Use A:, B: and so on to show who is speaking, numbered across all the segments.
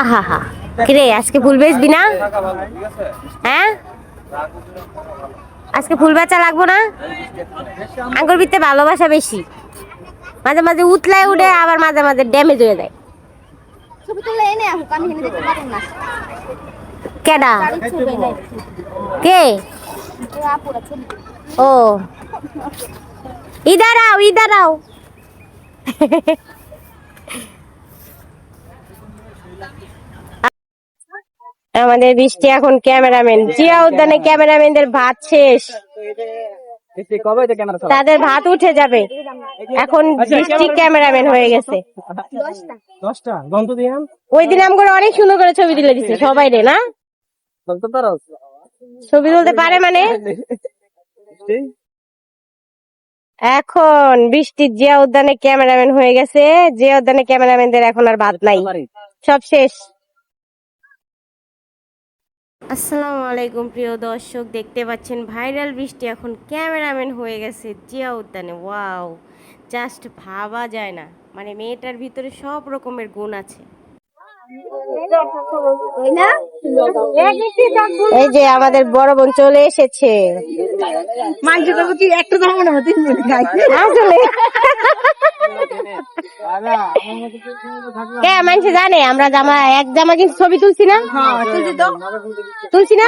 A: আহা হা, কিরে আজকে ফুল বেচবি না? হ্যাঁ, আজকে ফুল বেচা লাগবো না? আঙ্গুর বিতে ভালোবাসা বেশি, মাঝে মাঝে উতলায় উঠে, আবার মাঝে মাঝে ড্যামেজ হয়ে যায়। কেডা কে? ও, ইধার আও, ইধার আও। আমাদের বৃষ্টি এখন ক্যামেরাম্যান, জিয়া উদ্যানে ক্যামেরাম্যানদের ভাত শেষ, তাদের ভাত উঠে যাবে, এখন বৃষ্টি ক্যামেরাম্যান হয়ে গেছে। ওই দিন আমগুলো অনেক সুন্দর করে ছবি তুলে দিচ্ছে সবাই রে, না ছবি তুলতে পারে মানে। এখন বৃষ্টির জিয়া উদ্যানে ক্যামেরাম্যান হয়ে গেছে, জিয়া উদ্যানে ক্যামেরাম্যানদের এখন আর ভাত নাই, সব শেষ। আসসালামু আলাইকুম প্রিয় দর্শক, দেখতে পাচ্ছেন ভাইরাল বৃষ্টি এখন ক্যামেরাম্যান হয়ে গেছে জিয়া উদ্যানে। ওয়াও, জাস্ট ভাবা যায় না, মানে মেয়েটার ভিতরে সব রকমের গুণ আছে। এই যে আমাদের বড় বোন চলে এসেছে। মানুষ জানে আমরা জামা এক জামা কিন্তু ছবি তুলছি না, তুলছি না।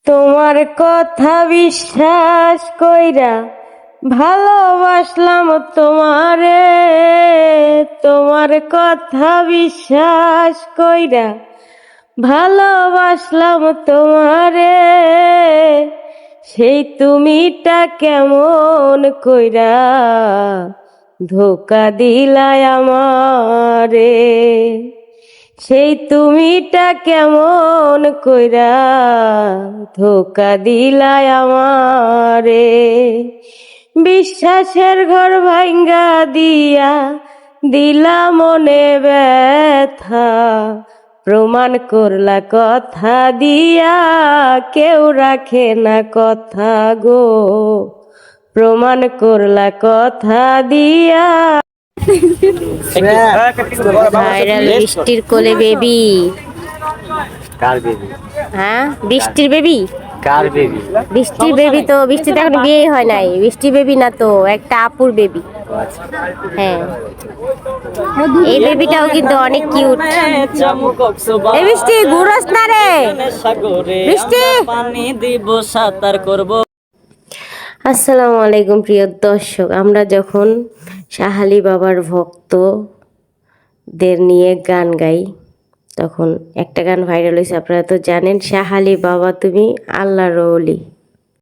A: তোমার কথা বিশ্বাস কইরা ভালোবাসলাম তোমারে, তোমার কথা বিশ্বাস কইরা ভালোবাসলাম তোমারে, সেই তুমিটা কেমন কইরা ধোকা দিলাই আমারে, সেই তুমিটা কেমন কইরা ধোকা দিলাই আমারে, বিশ্বাসের ঘর ভাঙ্গা দিয়া দিলা মনে ব্যথা, প্রমাণ করলা কথা দিয়া কেউ রাখে না কথা গো, প্রমাণ করলা কথা দিয়া। ভাইরাল বৃষ্টির কোলে বেবি।
B: কার বেবি?
A: হ্যাঁ, বৃষ্টির বেবি।
B: কার বেবি?
A: বৃষ্টির বেবি তো, বৃষ্টিতে এখন বিয়ে হয় নাই, বৃষ্টি বেবি না তো, একটা আপুর বেবি। হ্যাঁ, এই বেবিটাও কিন্তু অনেক কিউট। এই বৃষ্টি ঘুরস না রে, বৃষ্টি
B: পানি দিব সাঁতার করব।
A: আসসালামু আলাইকুম প্রিয় দর্শক, আমরা যখন শাহালি বাবার ভক্তদের নিয়ে গান গাই তখন একটা গান ভাইরাল হয়েছে, আপনারা তো জানেন, শাহালি বাবা তুমি আল্লাহর ওলি।